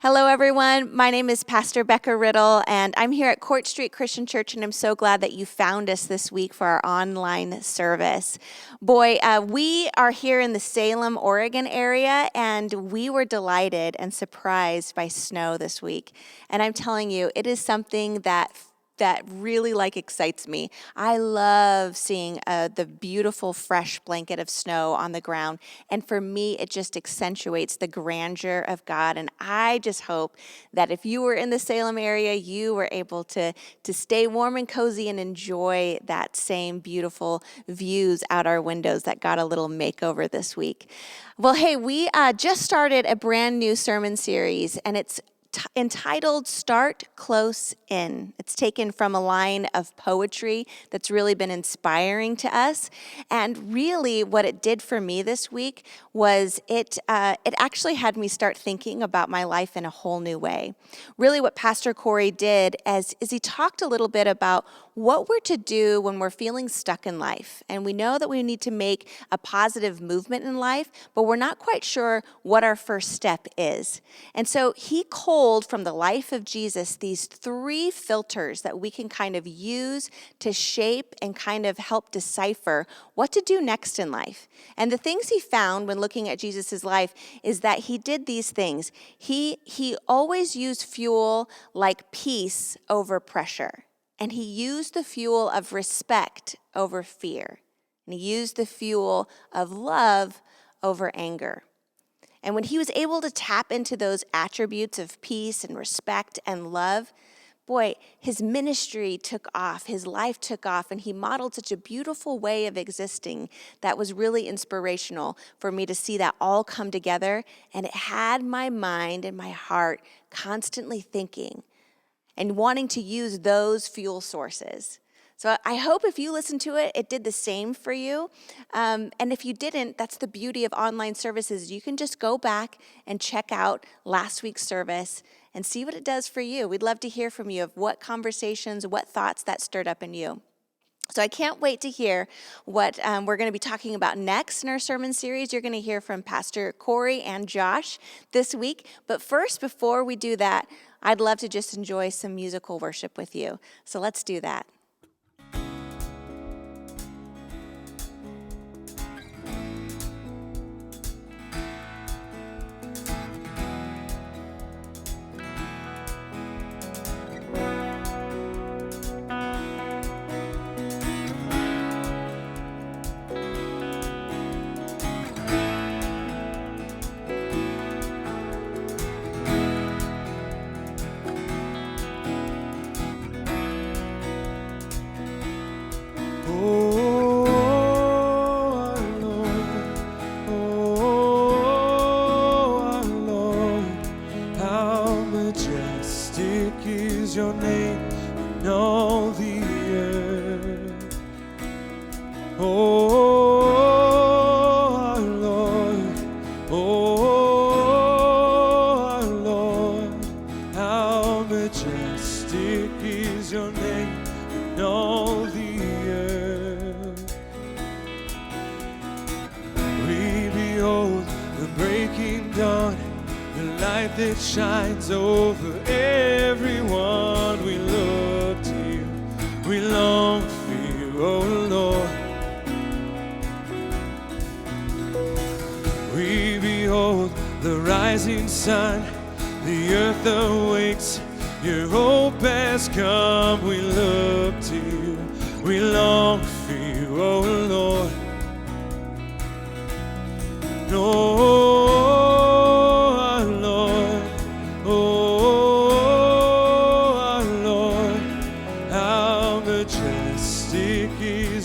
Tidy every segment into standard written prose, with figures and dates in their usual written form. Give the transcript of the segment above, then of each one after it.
Hello, everyone. My name is Pastor Becca Riddle, and I'm here at Court Street Christian Church, and I'm so glad that you found us this week for our online service. Boy, we are here in the Salem, Oregon area, and we were delighted and surprised by snow this week. And I'm telling you, it is something that really excites me. I love seeing the beautiful fresh blanket of snow on the ground, and for me it just accentuates the grandeur of God. And I just hope that if you were in the Salem area, you were able to stay warm and cozy and enjoy that same beautiful views out our windows that got a little makeover this week. Well, hey, we just started a brand new sermon series, and it's entitled Start Close In. It's taken from a line of poetry that's really been inspiring to us. And really what it did for me this week was it actually had me start thinking about my life in a whole new way. Really what Pastor Corey did is he talked a little bit about what we're to do when we're feeling stuck in life. And we know that we need to make a positive movement in life, but we're not quite sure what our first step is. And so he culled from the life of Jesus these three filters that we can kind of use to shape and kind of help decipher what to do next in life. And the things he found when looking at Jesus' life is that he did these things. He always used fuel like peace over pressure. And he used the fuel of respect over fear. And he used the fuel of love over anger. And when he was able to tap into those attributes of peace and respect and love, boy, his ministry took off, his life took off, and he modeled such a beautiful way of existing that was really inspirational for me to see that all come together. And it had my mind and my heart constantly thinking and wanting to use those fuel sources. So I hope if you listened to it, it did the same for you. And if you didn't, that's the beauty of online services. You can just go back and check out last week's service and see what it does for you. We'd love to hear from you of what conversations, what thoughts that stirred up in you. So I can't wait to hear what we're going to be talking about next in our sermon series. You're going to hear from Pastor Corey and Josh this week. But first, before we do that, I'd love to just enjoy some musical worship with you. So let's do that. That shines over everyone. We look to you, we long for you, oh Lord. We behold the rising sun, the earth awakes, your hope has come. We look to you, we long for you, oh Lord. No.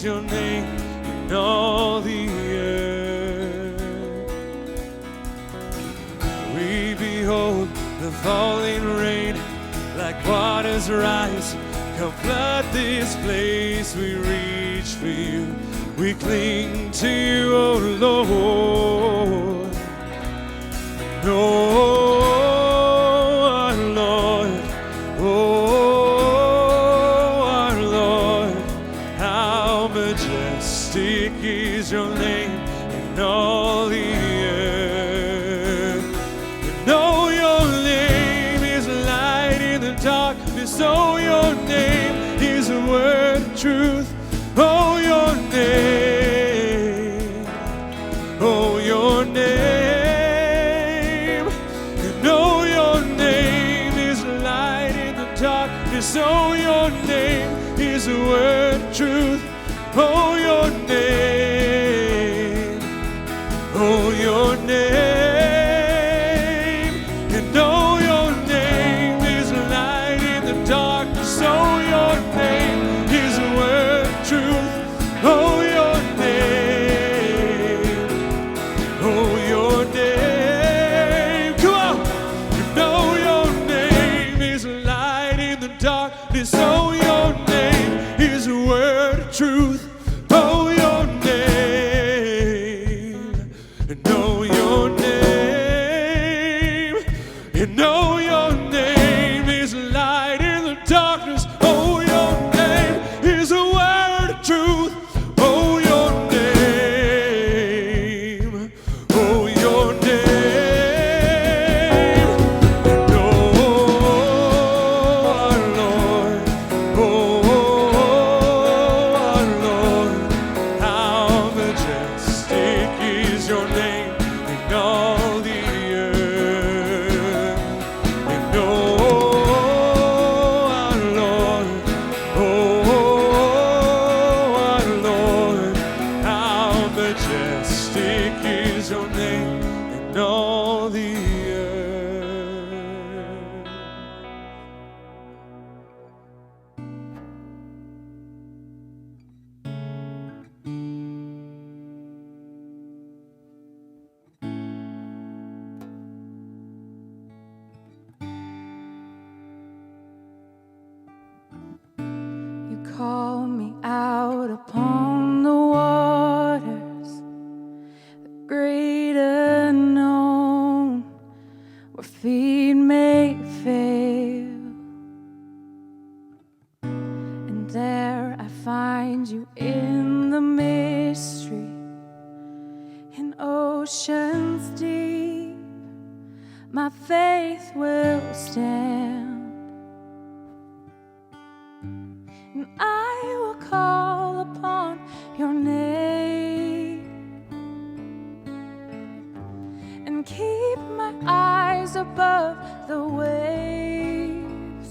Your name in all the earth. We behold the falling rain, like waters rise, come flood this place. We reach for you, we cling to you, oh Lord. No. Is your name in all the earth. We know your name. the darkness. Oh, your name is a word of truth. Oh, your name. Oh, your name. And oh, your name is light in the darkness. Oh, your name is a word of truth. Oh, your name. Oh, your name. And oh, your name is light in the darkness. Oh, your name is a word of truth. Oh, your name. Oh, your name. Come on. And oh, your name is light in the darkness. Oh, your name is a word of truth. Oh, your name. And oh, your name. And oh, your name is light in the darkness. Oh, your name is a word of truth. Oh, your name. Oh, your name. And oh, our Lord. Oh, our Lord. How majestic is your name in all the earth. And oh, our Lord. Oh, our Lord. How majestic is your name in all the earth. You call me out upon the waters, the great unknown, where feet may fail. And there I find you in the mystery, in oceans deep. My faith will stand. And I will call upon your name and keep my eyes above the waves.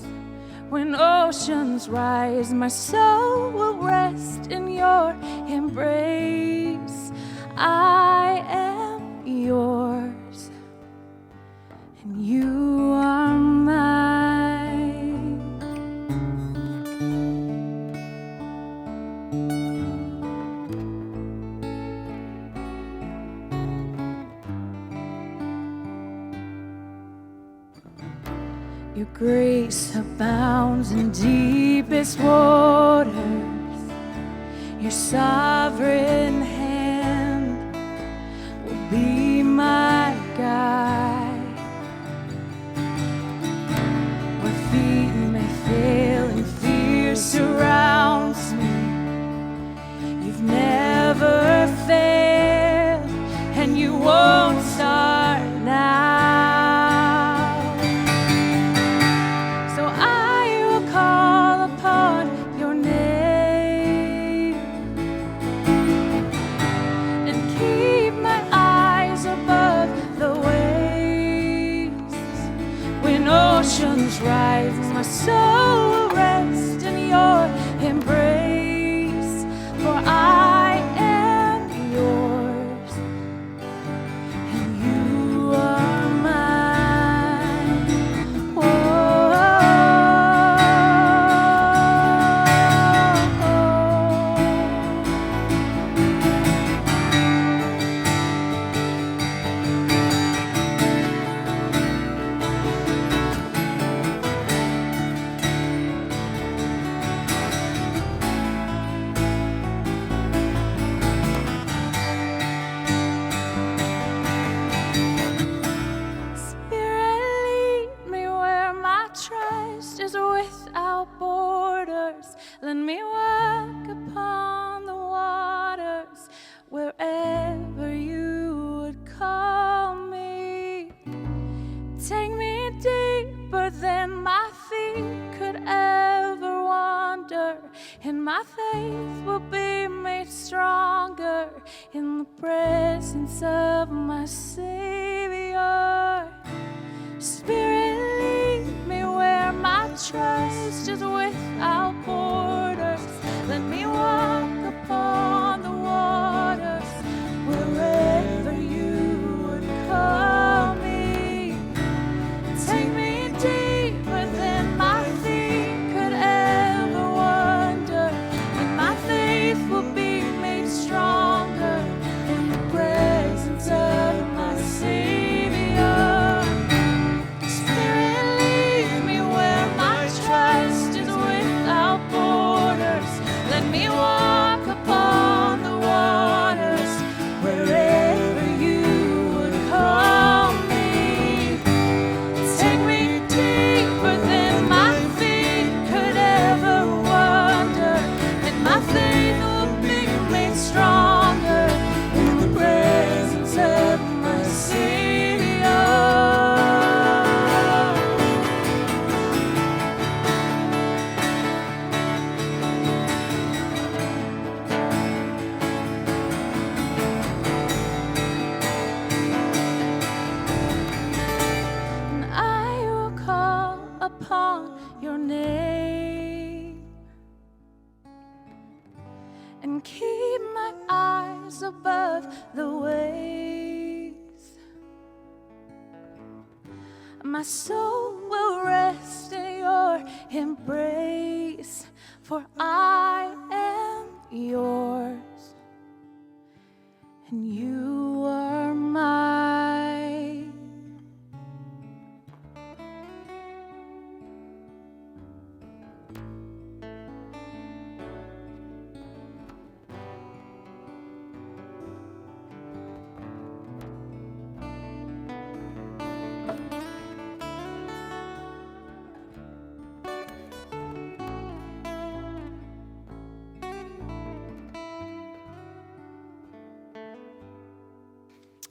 When oceans rise, my soul will rest in your embrace. I am yours, and you are mine. Your grace abounds in deepest waters. Your sovereign hand will be my guide. Where feet may fail and fear surrounds me, you've never failed, and you won't start now. Oceans rise, my soul will rest in your embrace, for I am yours, and you are mine. Let me walk upon the waters wherever you would call me. Take me deeper than my feet and my faith will be made stronger in the presence of my Savior. Spirit, lead me where my trust is without borders. Let me walk upon the waters wherever you would call me. Take me deeper than my feet could ever wander, and my faith will be made stronger in the presence of my Savior. Spirit, lead me where my trust is without borders. Let me walk upon the waters wherever you would call me. Take me deeper than my feet could ever wander, and my faith will be made stronger in the presence of my Savior. And I will call upon your name and keep my eyes above the waves. My soul will rest in your embrace, for I am yours and you are mine.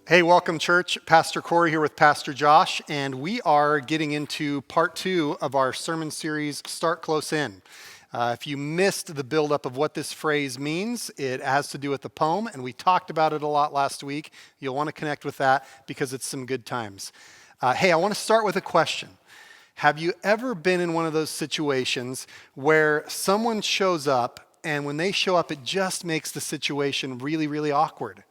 Hey, welcome, church. Pastor Corey here with Pastor Josh, and we are getting into part 2 of our sermon series, Start Close In. If you missed the buildup of what this phrase means, it has to do with the poem, and we talked about it a lot last week. You'll want to connect with that because it's some good times. Hey, I want to start with a question. Have you ever been in one of those situations where someone shows up, and when they show up, it just makes the situation really, really awkward?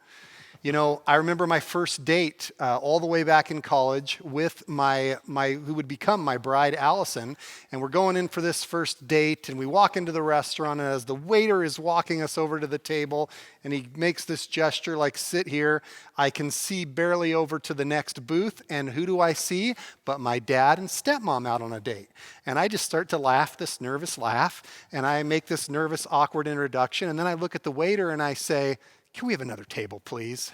You know, I remember my first date all the way back in college with my who would become my bride, Allison, and we're going in for this first date, and we walk into the restaurant, and as the waiter is walking us over to the table, and he makes this gesture like, sit here, I can see barely over to the next booth, and who do I see but my dad and stepmom out on a date? And I just start to laugh, this nervous laugh, and I make this nervous, awkward introduction, and then I look at the waiter and I say, can we have another table, please?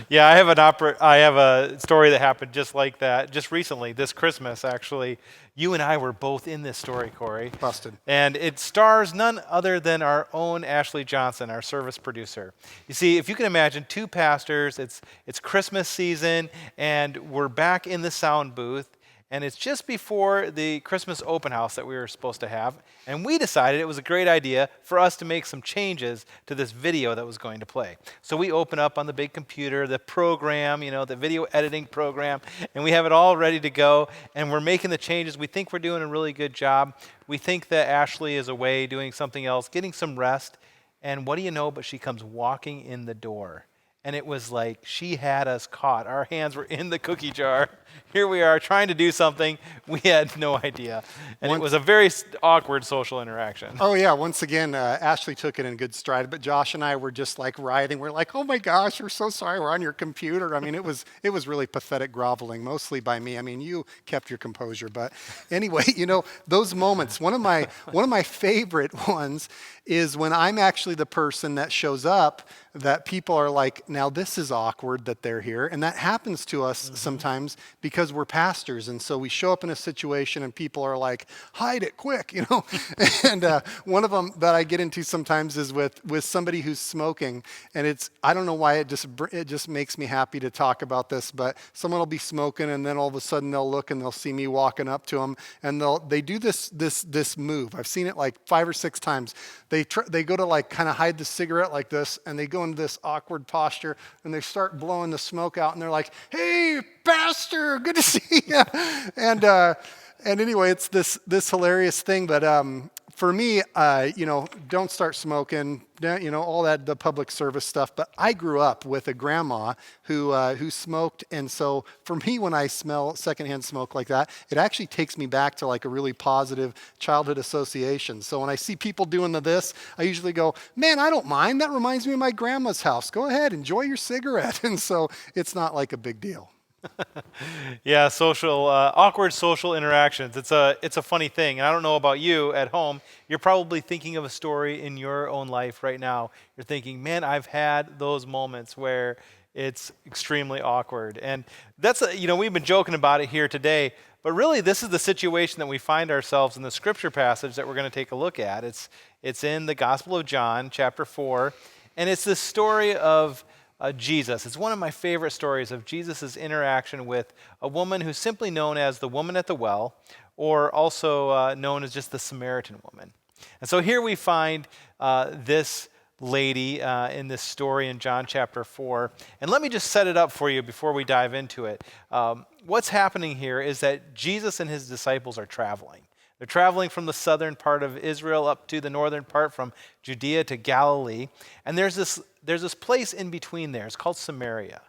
Yeah, I have a story that happened just like that, just recently, this Christmas, actually. You and I were both in this story, Corey. Busted. And it stars none other than our own Ashley Johnson, our service producer. You see, if you can imagine two pastors, it's Christmas season, and we're back in the sound booth, and it's just before the Christmas open house that we were supposed to have, and we decided it was a great idea for us to make some changes to this video that was going to play. So we open up on the big computer, the program, the video editing program, and we have it all ready to go, and we're making the changes. We think we're doing a really good job. We think that Ashley is away doing something else, getting some rest, and what do you know, but she comes walking in the door. And it was like she had us caught. Our hands were in the cookie jar. Here we are trying to do something. We had no idea. And it was a very awkward social interaction. Oh, yeah. Once again, Ashley took it in good stride, but Josh and I were just like writhing. We're like, oh my gosh, we're so sorry. We're on your computer. I mean, it was really pathetic groveling, mostly by me. I mean, you kept your composure. But anyway, those moments, one of my favorite ones is when I'm actually the person that shows up that people are like, now this is awkward that they're here. And that happens to us sometimes because we're pastors. And so we show up in a situation and people are like, hide it quick, you know? And one of them that I get into sometimes is with somebody who's smoking. And I don't know why it just makes me happy to talk about this, but someone will be smoking and then all of a sudden they'll look and they'll see me walking up to them and they do this move. I've seen it like 5 or 6 times. They go to like kind of hide the cigarette like this, and they go into this awkward posture and they start blowing the smoke out and they're like, hey, pastor, good to see you. And anyway, it's this hilarious thing. But for me, don't start smoking, all that, the public service stuff. But I grew up with a grandma who smoked. And so for me, when I smell secondhand smoke like that, it actually takes me back to like a really positive childhood association. So when I see people doing this, I usually go, man, I don't mind. That reminds me of my grandma's house. Go ahead, enjoy your cigarette. And so it's not like a big deal. Yeah, awkward social interactions. It's a funny thing. And I don't know about you at home. You're probably thinking of a story in your own life right now. You're thinking, man, I've had those moments where it's extremely awkward. And that's, we've been joking about it here today. But really, this is the situation that we find ourselves in the scripture passage that we're going to take a look at. It's in the Gospel of John, chapter 4. And it's the story of Jesus. It's one of my favorite stories of Jesus' interaction with a woman who's simply known as the woman at the well, or also known as just the Samaritan woman. And so here we find this lady in this story in John chapter 4. And let me just set it up for you before we dive into it. What's happening here is that Jesus and his disciples are traveling. They're traveling from the southern part of Israel up to the northern part, from Judea to Galilee. And there's this place in between there. It's called Samaria.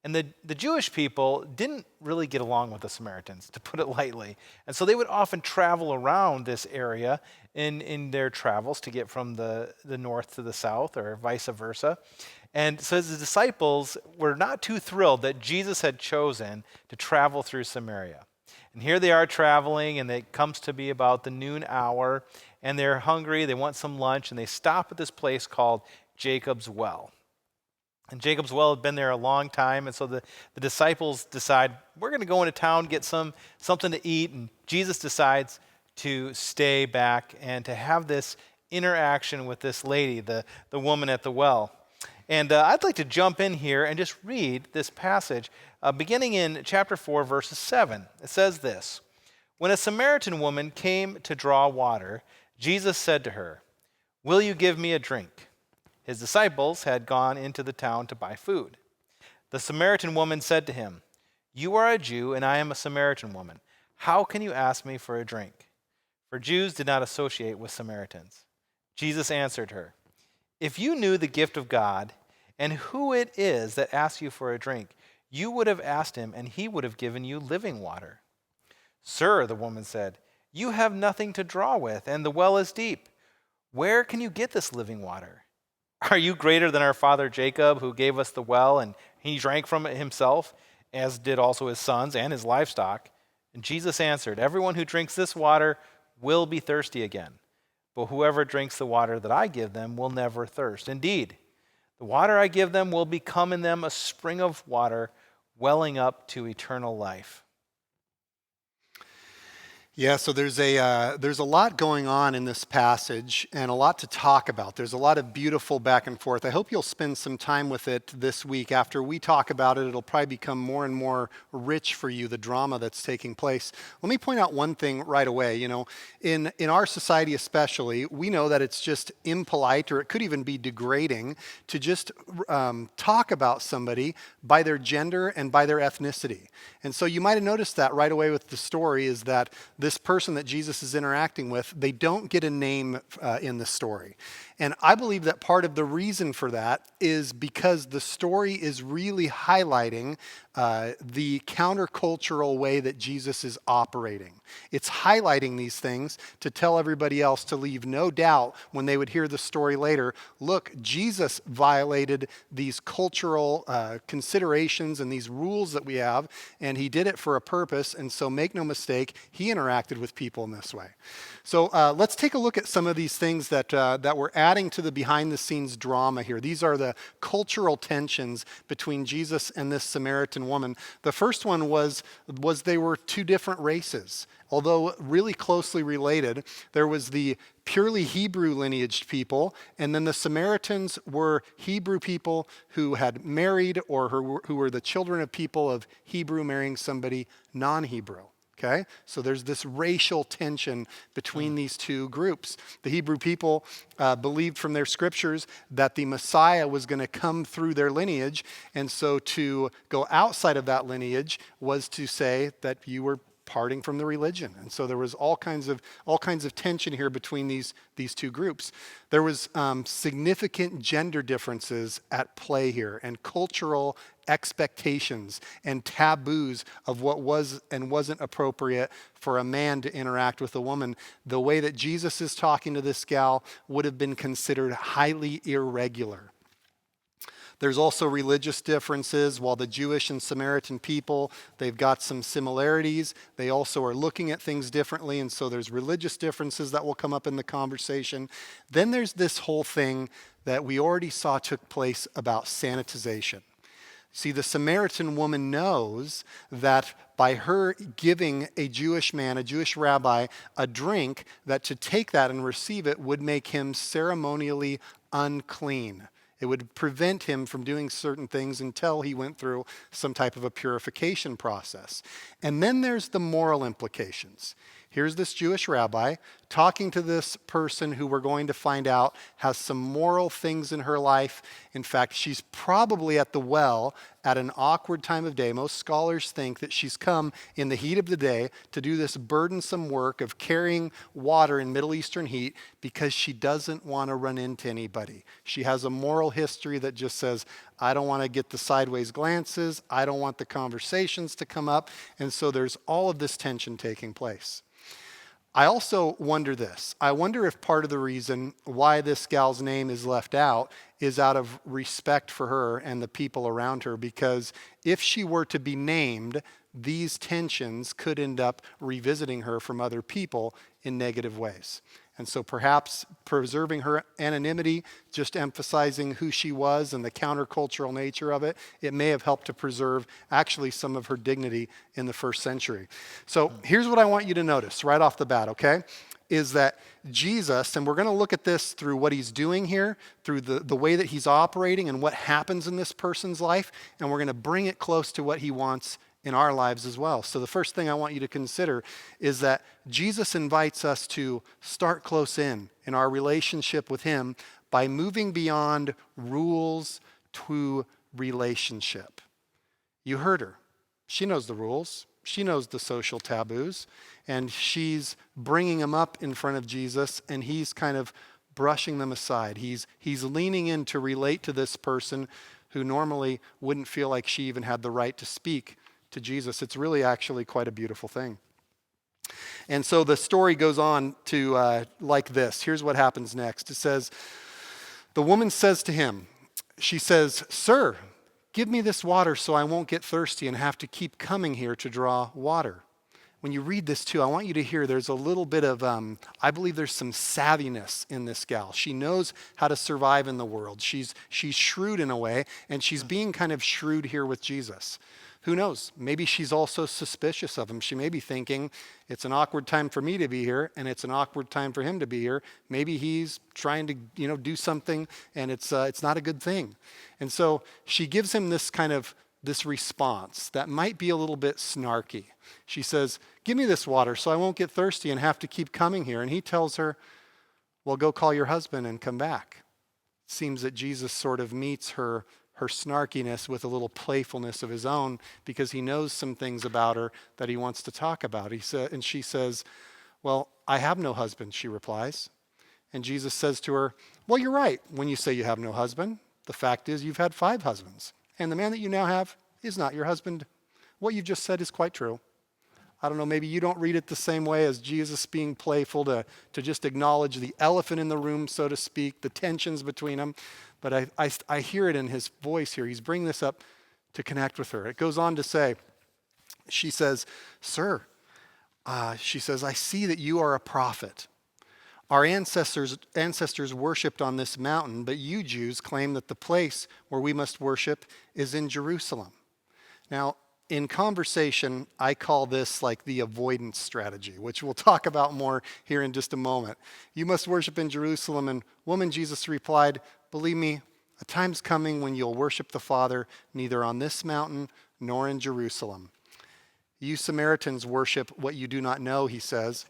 And the Jewish people didn't really get along with the Samaritans, to put it lightly. And so they would often travel around this area in their travels to get from the north to the south, or vice versa. And so the disciples were not too thrilled that Jesus had chosen to travel through Samaria. And here they are traveling, and it comes to be about the noon hour, and they're hungry, they want some lunch, and they stop at this place called Jacob's Well. And Jacob's Well had been there a long time, and so the disciples decide, we're going to go into town, get something to eat, and Jesus decides to stay back and to have this interaction with this lady, the woman at the well. And I'd like to jump in here and just read this passage, beginning in chapter 4, verses 7. It says this: When a Samaritan woman came to draw water, Jesus said to her, "Will you give me a drink?" His disciples had gone into the town to buy food. The Samaritan woman said to him, "You are a Jew, and I am a Samaritan woman. How can you ask me for a drink?" For Jews did not associate with Samaritans. Jesus answered her, "If you knew the gift of God, and who it is that asks you for a drink, you would have asked him, and he would have given you living water." "Sir," the woman said, "you have nothing to draw with, and the well is deep. Where can you get this living water? Are you greater than our father Jacob, who gave us the well, and he drank from it himself, as did also his sons and his livestock?" And Jesus answered, "Everyone who drinks this water will be thirsty again. But whoever drinks the water that I give them will never thirst. Indeed, the water I give them will become in them a spring of water welling up to eternal life." Yeah, so there's a lot going on in this passage and a lot to talk about. There's a lot of beautiful back and forth. I hope you'll spend some time with it this week. After we talk about it, it'll probably become more and more rich for you, the drama that's taking place. Let me point out one thing right away. In our society especially, we know that it's just impolite, or it could even be degrading, to just talk about somebody by their gender and by their ethnicity. And so you might have noticed that right away with the story, is that this person that Jesus is interacting with, they don't get a name in the story. And I believe that part of the reason for that is because the story is really highlighting the countercultural way that Jesus is operating. It's highlighting these things to tell everybody else, to leave no doubt when they would hear the story later, look, Jesus violated these cultural considerations and these rules that we have, and he did it for a purpose, and so make no mistake, he interacted with people in this way. So let's take a look at some of these things that were added adding to the behind the scenes drama here. These are the cultural tensions between Jesus and this Samaritan woman. The first one was they were two different races. Although really closely related, there was the purely Hebrew lineaged people, and then the Samaritans were Hebrew people who had married or who were the children of people of Hebrew marrying somebody non-Hebrew. Okay, so there's this racial tension between these two groups. The Hebrew people believed from their scriptures that the Messiah was going to come through their lineage, and so to go outside of that lineage was to say that you were parting from the religion. And so there was all kinds of tension here between these two groups. There was significant gender differences at play here, and cultural expectations and taboos of what was and wasn't appropriate for a man to interact with a woman. The way that Jesus is talking to this gal would have been considered highly irregular. There's also religious differences. While the Jewish and Samaritan people, they've got some similarities, they also are looking at things differently, and so there's religious differences that will come up in the conversation. Then there's this whole thing that we already saw took place about sanitization. See, the Samaritan woman knows that by her giving a Jewish man, a Jewish rabbi, a drink, that to take that and receive it would make him ceremonially unclean. It would prevent him from doing certain things until he went through some type of a purification process. And then there's the moral implications. Here's this Jewish rabbi talking to this person who we're going to find out has some moral things in her life. In fact, she's probably at the well at an awkward time of day. Most scholars think that she's come in the heat of the day to do this burdensome work of carrying water in Middle Eastern heat because she doesn't want to run into anybody. She has a moral history that just says, I don't want to get the sideways glances. I don't want the conversations to come up. And so there's all of this tension taking place. I also wonder this. I wonder if part of the reason why this gal's name is left out is out of respect for her and the people around her, because if she were to be named, these tensions could end up revisiting her from other people in negative ways. And so perhaps preserving her anonymity, just emphasizing who she was and the countercultural nature of it, it may have helped to preserve actually some of her dignity in the first century. So here's what I want you to notice right off the bat, okay? Is that Jesus, and we're going to look at this through what he's doing here, through the way that he's operating and what happens in this person's life, and we're going to bring it close to what he wants in our lives as well. So the first thing I want you to consider is that Jesus invites us to start close in our relationship with him by moving beyond rules to relationship. You heard her. She knows the rules. She knows the social taboos, and she's bringing them up in front of Jesus, and he's kind of brushing them aside. He's leaning in to relate to this person who normally wouldn't feel like she even had the right to speak to Jesus. It's really actually quite a beautiful thing. And so the story goes on to like this. Here's what happens next. It says, the woman says to him, she says, "Sir, give me this water so I won't get thirsty and have to keep coming here to draw water." When you read this too, I want you to hear there's a little bit of, I believe there's some savviness in this gal. She knows how to survive in the world. She's shrewd in a way, and she's being kind of shrewd here with Jesus. Who knows? Maybe she's also suspicious of him. She may be thinking, it's an awkward time for me to be here, and it's an awkward time for him to be here. Maybe he's trying to, do something, and it's not a good thing. And so she gives him this response that might be a little bit snarky. She says, "Give me this water so I won't get thirsty and have to keep coming here." And he tells her, "Well, go call your husband and come back." It seems that Jesus sort of meets her snarkiness with a little playfulness of his own, because he knows some things about her that he wants to talk about. And she says, "Well, I have no husband," she replies. And Jesus says to her, "Well, you're right when you say you have no husband. The fact is you've had 5 husbands, and the man that you now have is not your husband. What you just said is quite true." I don't know, maybe you don't read it the same way as Jesus being playful to just acknowledge the elephant in the room, so to speak, the tensions between them. But I hear it in his voice here. He's bringing this up to connect with her. It goes on to say, she says, "Sir," she says, "I see that you are a prophet. Our ancestors worshipped on this mountain, but you Jews claim that the place where we must worship is in Jerusalem. Now, in conversation, I call this like the avoidance strategy, which we'll talk about more here in just a moment. You must worship in Jerusalem. And woman, Jesus replied, believe me, a time's coming when you'll worship the Father neither on this mountain nor in Jerusalem. You Samaritans worship what you do not know, he says.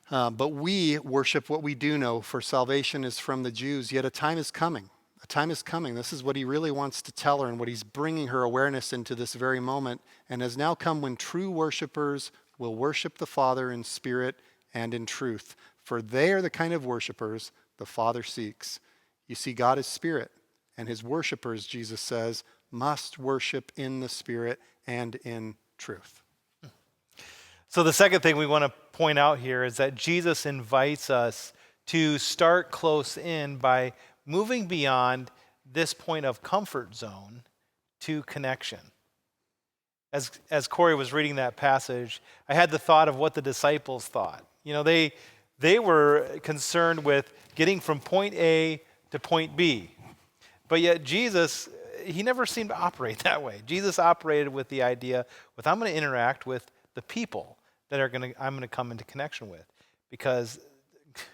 But we worship what we do know, for salvation is from the Jews. Yet a time is coming. A time is coming. This is what he really wants to tell her and what he's bringing her awareness into this very moment. And has now come when true worshipers will worship the Father in spirit and in truth. For they are the kind of worshipers the Father seeks. You see, God is spirit, and his worshipers, Jesus says, must worship in the spirit and in truth. So the second thing we want to point out here is that Jesus invites us to start close in by moving beyond this point of comfort zone to connection. As Corey was reading that passage, I had the thought of what the disciples thought. You know, they were concerned with getting from point A to point B. But yet Jesus, he never seemed to operate that way. Jesus operated with the idea with I'm going to interact with the people that I'm going to come into connection with, because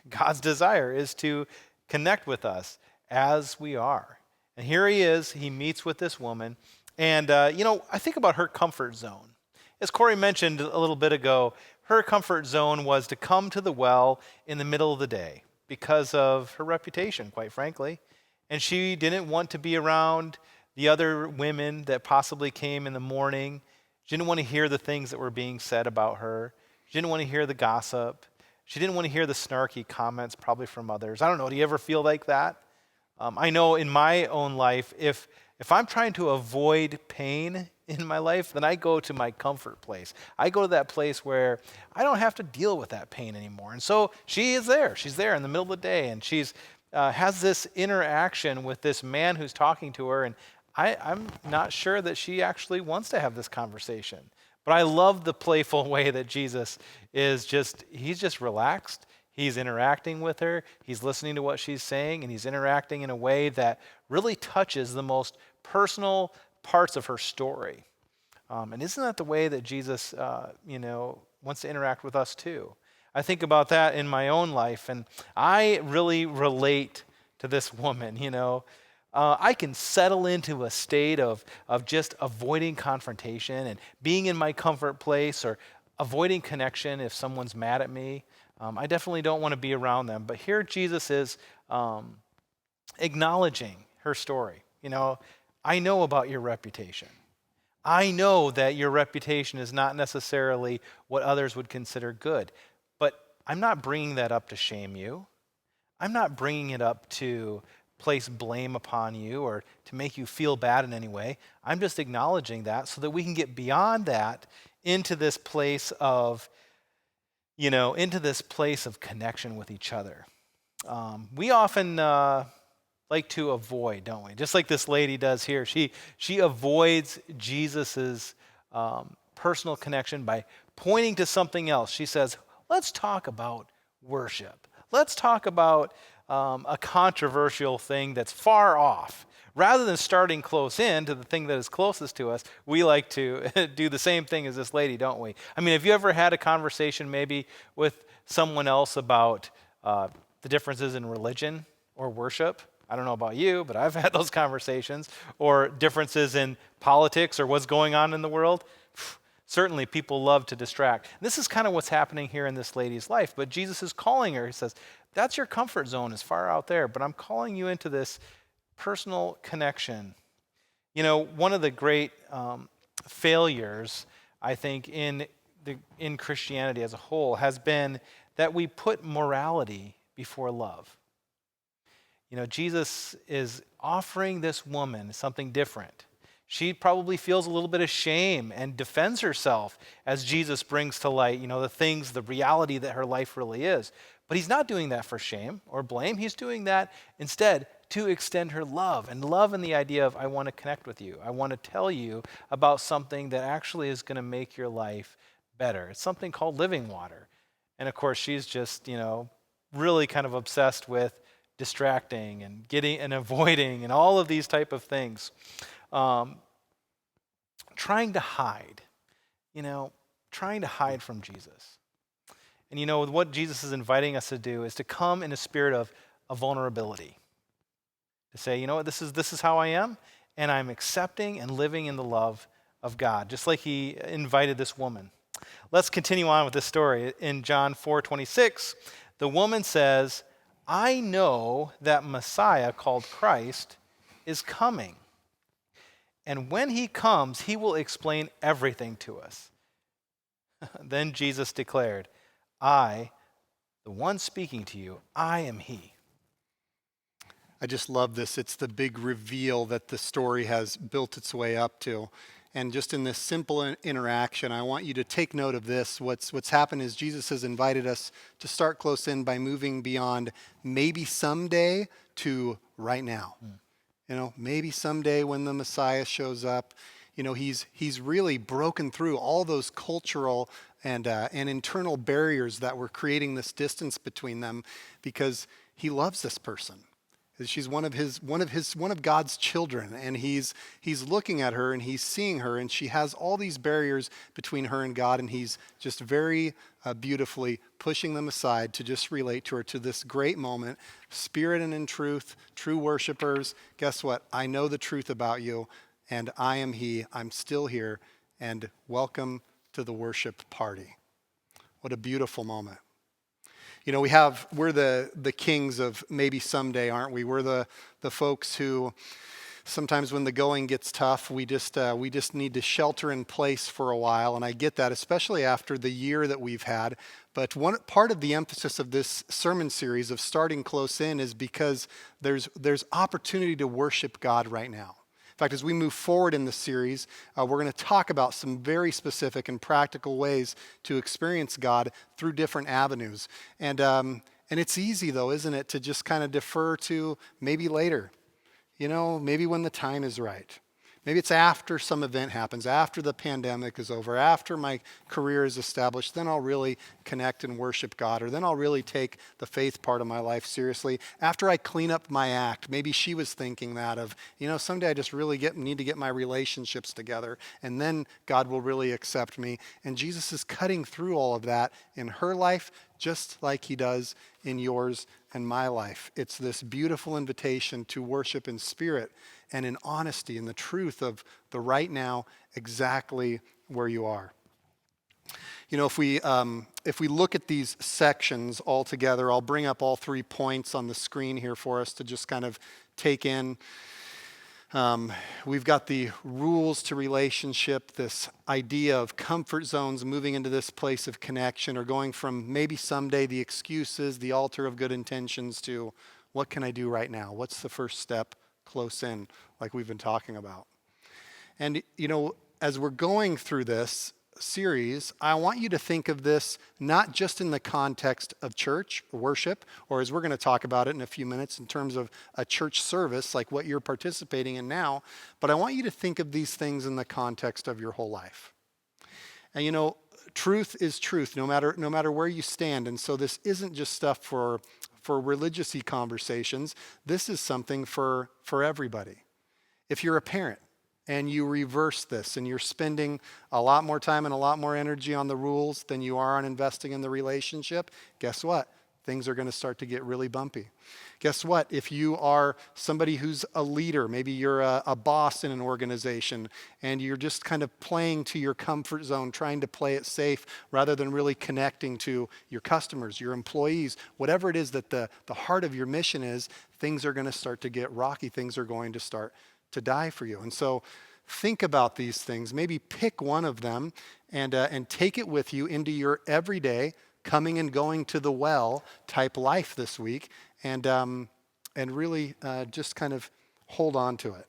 God's desire is to connect with us as we are. And here he is, he meets with this woman, and I think about her comfort zone. As Corey mentioned a little bit ago, her comfort zone was to come to the well in the middle of the day because of her reputation, quite frankly. And she didn't want to be around the other women that possibly came in the morning. She didn't want to hear the things that were being said about her. She didn't want to hear the gossip. She didn't want to hear the snarky comments probably from others. I don't know, do you ever feel like that? I know in my own life, if I'm trying to avoid pain in my life, then I go to my comfort place. I go to that place where I don't have to deal with that pain anymore. And so she is there. She's there in the middle of the day, and she's has this interaction with this man who's talking to her, and I'm not sure that she actually wants to have this conversation. But I love the playful way that Jesus is he's just relaxed. He's interacting with her. He's listening to what she's saying, and he's interacting in a way that really touches the most personal parts of her story. And isn't that the way that Jesus, wants to interact with us too? I think about that in my own life, and I really relate to this woman. I can settle into a state of just avoiding confrontation and being in my comfort place, or avoiding connection if someone's mad at me. I definitely don't want to be around them. But here Jesus is acknowledging her story. I know about your reputation. I know that your reputation is not necessarily what others would consider good. But I'm not bringing that up to shame you. I'm not bringing it up to place blame upon you or to make you feel bad in any way. I'm just acknowledging that so that we can get beyond that into this place of connection with each other. We often like to avoid, don't we? Just like this lady does here. She avoids Jesus's personal connection by pointing to something else. She says, let's talk about worship. Let's talk about a controversial thing that's far off. Rather than starting close in to the thing that is closest to us, we like to do the same thing as this lady, don't we? I mean, have you ever had a conversation maybe with someone else about the differences in religion or worship? I don't know about you, but I've had those conversations. Or differences in politics or what's going on in the world. Certainly, people love to distract. This is kind of what's happening here in this lady's life. But Jesus is calling her. He says, that's your comfort zone is far out there, but I'm calling you into this personal connection. One of the great failures, I think, in Christianity as a whole has been that we put morality before love. Jesus is offering this woman something different. She probably feels a little bit of shame and defends herself as Jesus brings to light, the reality that her life really is. But he's not doing that for shame or blame. He's doing that instead to extend her love, and love in the idea of I want to connect with you. I want to tell you about something that actually is going to make your life better. It's something called living water. And of course, she's just, really kind of obsessed with distracting and getting and avoiding and all of these type of things. Trying to hide, trying to hide from Jesus. And what Jesus is inviting us to do is to come in a spirit of vulnerability. To say, this is how I am, and I'm accepting and living in the love of God, just like he invited this woman. Let's continue on with this story. In John 4:26, the woman says, I know that Messiah called Christ is coming. And when he comes, he will explain everything to us. Then Jesus declared, I, the one speaking to you, I am he. I just love this. It's the big reveal that the story has built its way up to. And just in this simple interaction, I want you to take note of this. What's happened is Jesus has invited us to start close in by moving beyond maybe someday to right now. Maybe someday when the Messiah shows up, he's really broken through all those cultural and internal barriers that were creating this distance between them, because he loves this person. She's one of God's children, and he's looking at her and he's seeing her, and she has all these barriers between her and God, and he's just very beautifully pushing them aside to just relate to her, to this great moment. Spirit and in truth, true worshipers, guess what? I know the truth about you, and I am he. I'm still here, and welcome to the worship party. What a beautiful moment. We're the kings of maybe someday, aren't we? We're the folks who sometimes when the going gets tough, we just need to shelter in place for a while. And I get that, especially after the year that we've had. But one part of the emphasis of this sermon series of starting close in is because there's opportunity to worship God right now. In fact, as we move forward in the series, we're going to talk about some very specific and practical ways to experience God through different avenues. And it's easy, though, isn't it, to just kind of defer to maybe later, maybe when the time is right. Maybe it's after some event happens, after the pandemic is over, after my career is established, then I'll really connect and worship God, or then I'll really take the faith part of my life seriously. After I clean up my act, maybe she was thinking that of, someday I just really need to get my relationships together, and then God will really accept me. And Jesus is cutting through all of that in her life, just like he does in yours and my life. It's this beautiful invitation to worship in spirit and in honesty, in the truth of the right now, exactly where you are. If we look at these sections all together, I'll bring up all 3 points on the screen here for us to just kind of take in. We've got the rules to relationship, this idea of comfort zones, moving into this place of connection, or going from maybe someday the excuses, the altar of good intentions, to what can I do right now? What's the first step close in, like we've been talking about? And, as we're going through this series, I want you to think of this not just in the context of church worship, or as we're going to talk about it in a few minutes in terms of a church service like what you're participating in now, but I want you to think of these things in the context of your whole life. And truth is truth, no matter where you stand. And so this isn't just stuff for religious-y conversations. This is something for everybody. If you're a parent, and you reverse this, and you're spending a lot more time and a lot more energy on the rules than you are on investing in the relationship, guess what? Things are going to start to get really bumpy. Guess what? If you are somebody who's a leader, maybe you're a boss in an organization, and you're just kind of playing to your comfort zone, trying to play it safe rather than really connecting to your customers, your employees, whatever it is that the heart of your mission is, things are going to start to get rocky. Things are going to start to die for you. And so think about these things. Maybe pick one of them and take it with you into your everyday coming and going to the well type life this week, and really just kind of hold on to it.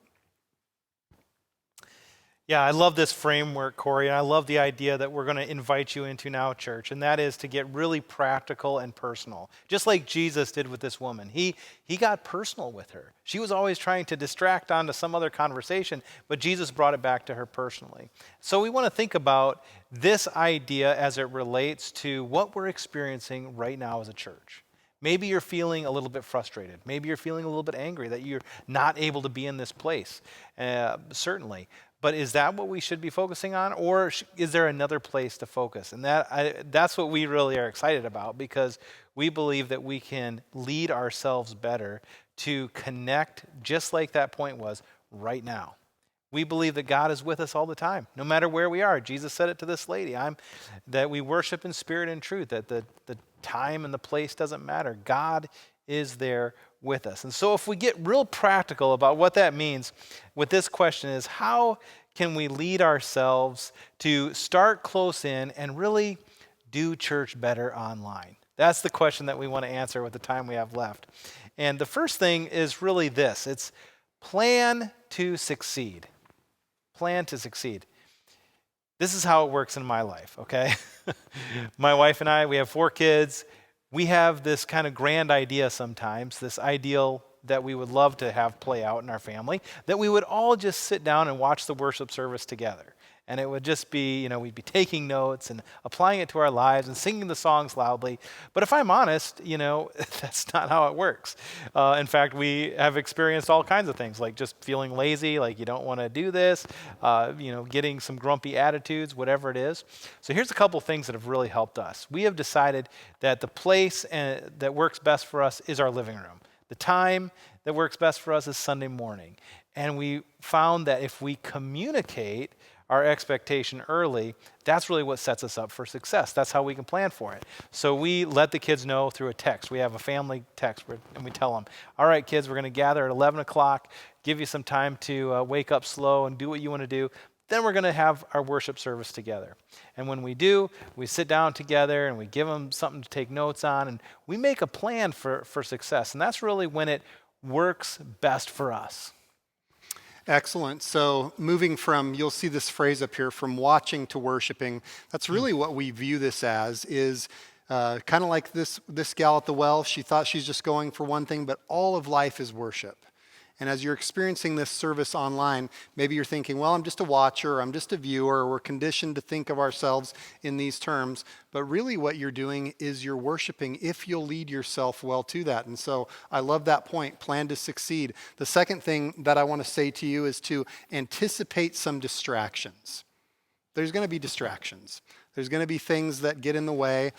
Yeah, I love this framework, Corey, and I love the idea that we're going to invite you into now, church, and that is to get really practical and personal, just like Jesus did with this woman. He got personal with her. She was always trying to distract onto some other conversation, but Jesus brought it back to her personally. So we want to think about this idea as it relates to what we're experiencing right now as a church. Maybe you're feeling a little bit frustrated. Maybe you're feeling a little bit angry that you're not able to be in this place, certainly. But is that what we should be focusing on, or is there another place to focus? And that's what we really are excited about, because we believe that we can lead ourselves better to connect, just like that point was, right now. We believe that God is with us all the time, no matter where we are. Jesus said it to this lady, that we worship in spirit and truth, that the time and the place doesn't matter. God is there with us. And so if we get real practical about what that means with this question is, how can we lead ourselves to start close in and really do church better online? That's the question that we want to answer with the time we have left. And the first thing is really this. It's plan to succeed. Plan to succeed. This is how it works in my life, okay? My wife and I, we have 4 kids. We have this kind of grand idea sometimes, this ideal that we would love to have play out in our family, that we would all just sit down and watch the worship service together. And it would just be, we'd be taking notes and applying it to our lives and singing the songs loudly. But if I'm honest, that's not how it works. In fact, we have experienced all kinds of things, like just feeling lazy, like you don't want to do this, getting some grumpy attitudes, whatever it is. So here's a couple things that have really helped us. We have decided that the place that works best for us is our living room. The time that works best for us is Sunday morning. And we found that if we communicate our expectation early, that's really what sets us up for success. That's how we can plan for it. So we let the kids know through a text. We have a family text, and we tell them, all right, kids, we're going to gather at 11 o'clock, give you some time to wake up slow and do what you want to do. Then we're going to have our worship service together. And when we do, we sit down together and we give them something to take notes on, and we make a plan for success. And that's really when it works best for us. Excellent. So moving from, you'll see this phrase up here, from watching to worshiping, that's really what we view this as, is kind of like this gal at the well. She thought she's just going for one thing, but all of life is worship. And as you're experiencing this service online, maybe you're thinking, well, I'm just a watcher, or I'm just a viewer, or we're conditioned to think of ourselves in these terms. But really what you're doing is you're worshiping if you'll lead yourself well to that. And so I love that point, plan to succeed. The second thing that I want to say to you is to anticipate some distractions. There's going to be distractions. There's going to be things that get in the way.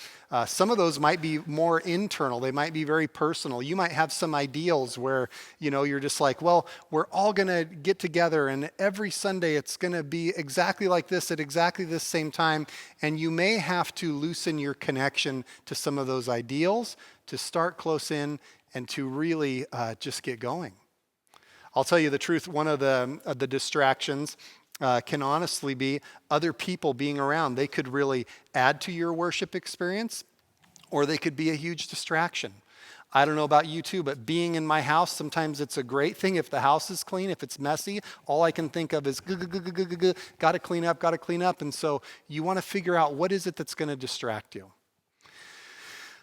Some of those might be more internal. They might be very personal. You might have some ideals where, you're just like, well, we're all going to get together and every Sunday it's going to be exactly like this at exactly this same time. And you may have to loosen your connection to some of those ideals to start close in and to really just get going. I'll tell you the truth, one of the distractions can honestly be other people being around. They could really add to your worship experience, or they could be a huge distraction. I don't know about you too, but being in my house, sometimes it's a great thing if the house is clean. If it's messy, all I can think of is gotta clean up. And so you want to figure out what is it that's going to distract you.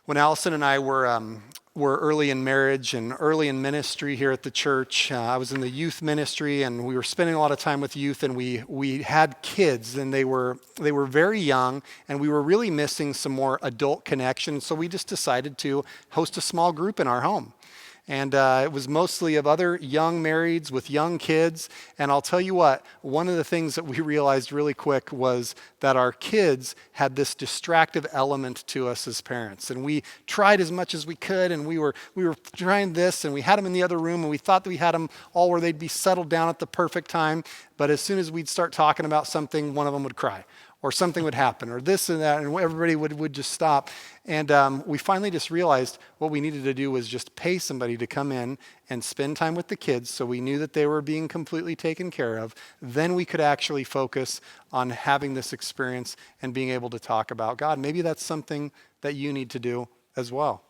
When Allison and I were early in marriage and early in ministry here at the church, I was in the youth ministry, and we were spending a lot of time with youth, and we had kids, and they were very young, and we were really missing some more adult connection. So we just decided to host a small group in our home. And it was mostly of other young marrieds with young kids. And I'll tell you what, one of the things that we realized really quick was that our kids had this distractive element to us as parents. And we tried as much as we could, and we were trying this, and we had them in the other room, and we thought that we had them all where they'd be settled down at the perfect time. But as soon as we'd start talking about something, one of them would cry, or something would happen, or this and that, and everybody would just stop. And we finally just realized what we needed to do was just pay somebody to come in and spend time with the kids, so we knew that they were being completely taken care of. Then we could actually focus on having this experience and being able to talk about God. Maybe that's something that you need to do as well.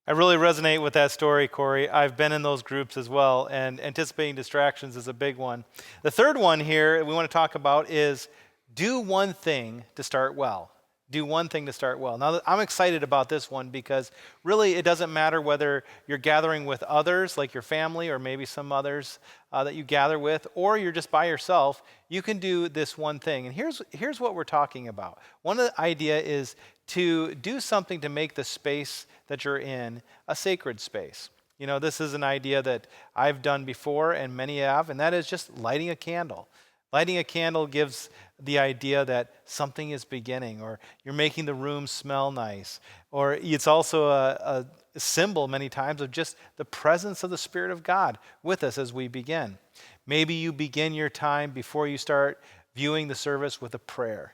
I really resonate with that story, Corey. I've been in those groups as well, and anticipating distractions is a big one. The third one here we want to talk about is do one thing to start well. Do one thing to start well. Now, I'm excited about this one because really it doesn't matter whether you're gathering with others, like your family or maybe some others that you gather with, or you're just by yourself. You can do this one thing. And here's what we're talking about. One of the idea is to do something to make the space that you're in a sacred space. You know, this is an idea that I've done before and many have, and that is just lighting a candle. Lighting a candle gives the idea that something is beginning, or you're making the room smell nice, or it's also a symbol many times of just the presence of the Spirit of God with us as we begin. Maybe you begin your time before you start viewing the service with a prayer.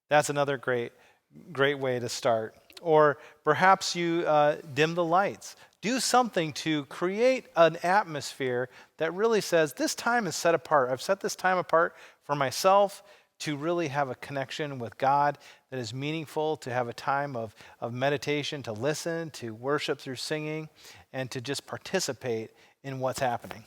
That's another great way to start. Or perhaps you dim the lights. Do something to create an atmosphere that really says, this time is set apart. I've set this time apart for myself to really have a connection with God that is meaningful, to have a time of meditation, to listen, to worship through singing, and to just participate in what's happening.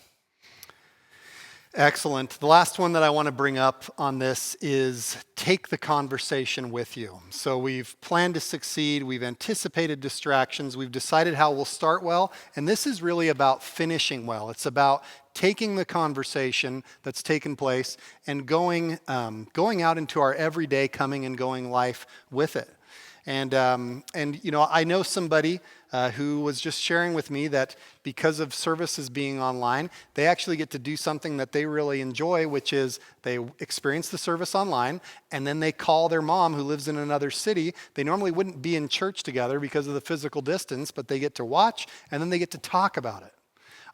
Excellent. The last one that I want to bring up on this is take the conversation with you. So we've planned to succeed, we've anticipated distractions, we've decided how we'll start well, and this is really about finishing well. It's about taking the conversation that's taken place and going out into our everyday coming and going life with it. And you know, I know somebody who was just sharing with me that because of services being online, they actually get to do something that they really enjoy, which is they experience the service online, and then they call their mom who lives in another city. They normally wouldn't be in church together because of the physical distance, but they get to watch, and then they get to talk about it.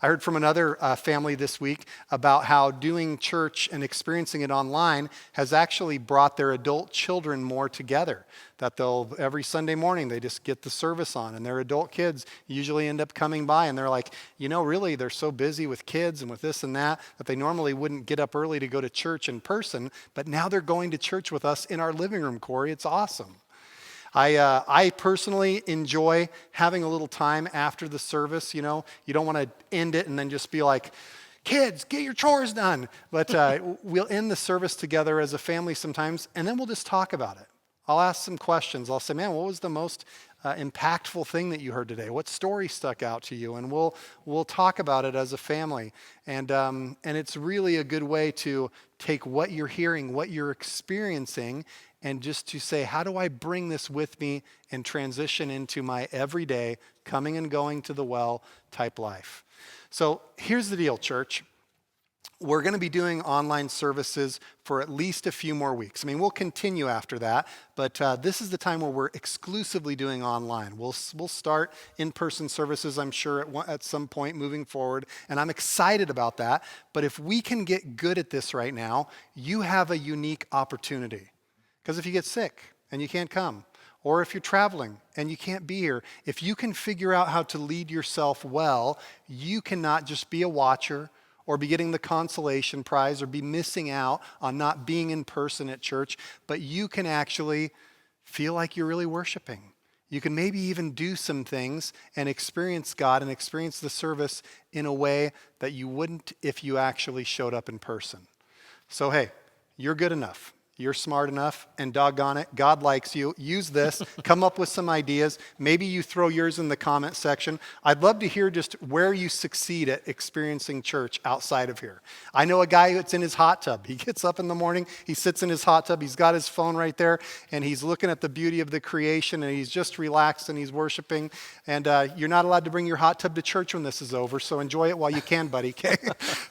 I heard from another family this week about how doing church and experiencing it online has actually brought their adult children more together. That they'll, every Sunday morning, they just get the service on, and their adult kids usually end up coming by, and they're like, you know, really, they're so busy with kids and with this and that they normally wouldn't get up early to go to church in person, but now they're going to church with us in our living room, Corey. It's awesome. I personally enjoy having a little time after the service. You know, you don't want to end it and then just be like, kids, get your chores done. But we'll end the service together as a family sometimes, and then we'll just talk about it. I'll ask some questions. I'll say, man, what was the most impactful thing that you heard today? What story stuck out to you? And we'll talk about it as a family. And it's really a good way to take what you're hearing, what you're experiencing, and just to say, how do I bring this with me and transition into my everyday coming and going to the well type life? So here's the deal, church. We're going to be doing online services for at least a few more weeks. I mean, we'll continue after that, but this is the time where we're exclusively doing online. We'll start in-person services, I'm sure, at some point moving forward, and I'm excited about that. But if we can get good at this right now, you have a unique opportunity. Because if you get sick and you can't come, or if you're traveling and you can't be here, if you can figure out how to lead yourself well, you cannot just be a watcher or be getting the consolation prize or be missing out on not being in person at church, but you can actually feel like you're really worshiping. You can maybe even do some things and experience God and experience the service in a way that you wouldn't if you actually showed up in person. So hey, you're good enough. You're smart enough, and doggone it, God likes you. Use this. Come up with some ideas. Maybe you throw yours in the comment section. I'd love to hear just where you succeed at experiencing church outside of here. I know a guy that's in his hot tub. He gets up in the morning, he sits in his hot tub, he's got his phone right there, and he's looking at the beauty of the creation, and he's just relaxed, and he's worshiping. And you're not allowed to bring your hot tub to church when this is over, so enjoy it while you can, buddy, okay?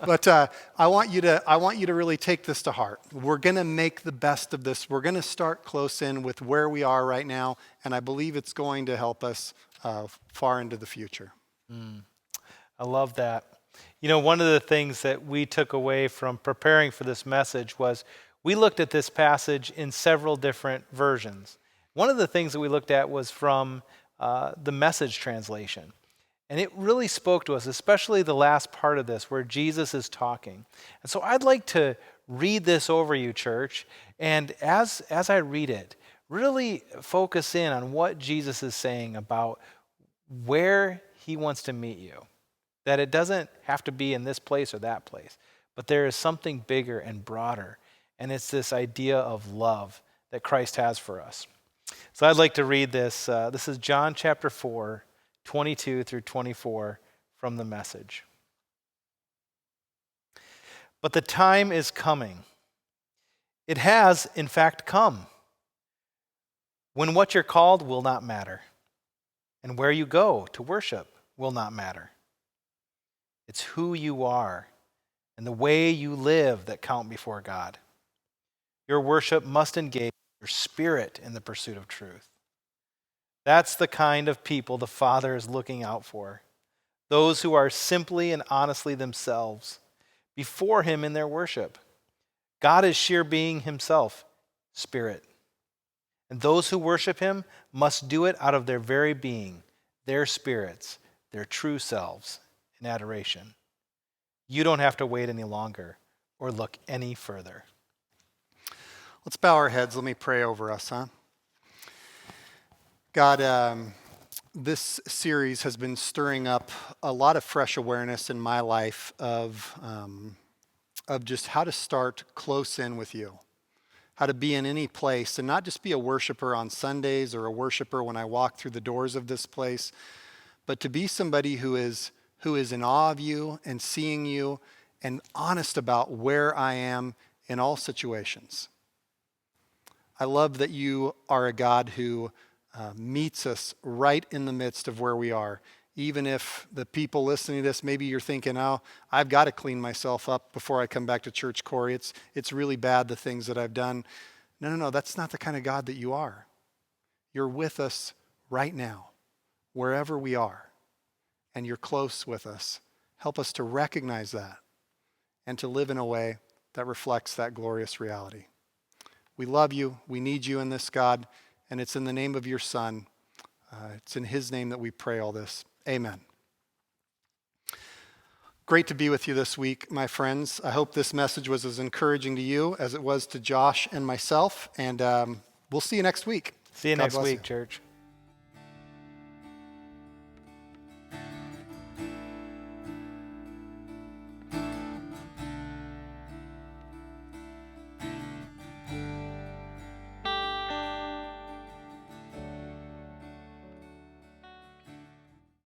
But I want you to really take this to heart. We're going to make the best of this. We're going to start close in with where we are right now, and I believe it's going to help us far into the future. I love that. You know, one of the things that we took away from preparing for this message was we looked at this passage in several different versions. One of the things that we looked at was from the Message translation. And it really spoke to us, especially the last part of this where Jesus is talking. And so I'd like to read this over you, church. And as I read it, really focus in on what Jesus is saying about where he wants to meet you. That it doesn't have to be in this place or that place, but there is something bigger and broader. And it's this idea of love that Christ has for us. So I'd like to read this. This is John chapter 4, 22 through 24 from the Message. But the time is coming. It has, in fact, come, when what you're called will not matter, and where you go to worship will not matter. It's who you are and the way you live that count before God. Your worship must engage your spirit in the pursuit of truth. That's the kind of people the Father is looking out for. Those who are simply and honestly themselves before Him in their worship. God is sheer being Himself, spirit. And those who worship Him must do it out of their very being, their spirits, their true selves in adoration. You don't have to wait any longer or look any further. Let's bow our heads. Let me pray over us, huh? God, this series has been stirring up a lot of fresh awareness in my life of just how to start close in with you, how to be in any place and not just be a worshiper on Sundays or a worshiper when I walk through the doors of this place, but to be somebody who is in awe of you and seeing you and honest about where I am in all situations. I love that you are a God who meets us right in the midst of where we are. Even if the people listening to this, maybe you're thinking, oh, I've got to clean myself up before I come back to church, Corey. It's really bad, the things that I've done. No, that's not the kind of God that you are. You're with us right now, wherever we are, and you're close with us. Help us to recognize that and to live in a way that reflects that glorious reality. We love you. We need you in this, God, and it's in the name of your Son. It's in His name that we pray all this. Amen. Great to be with you this week, my friends. I hope this message was as encouraging to you as it was to Josh and myself, and we'll see you next week. See you God next bless week, you. church.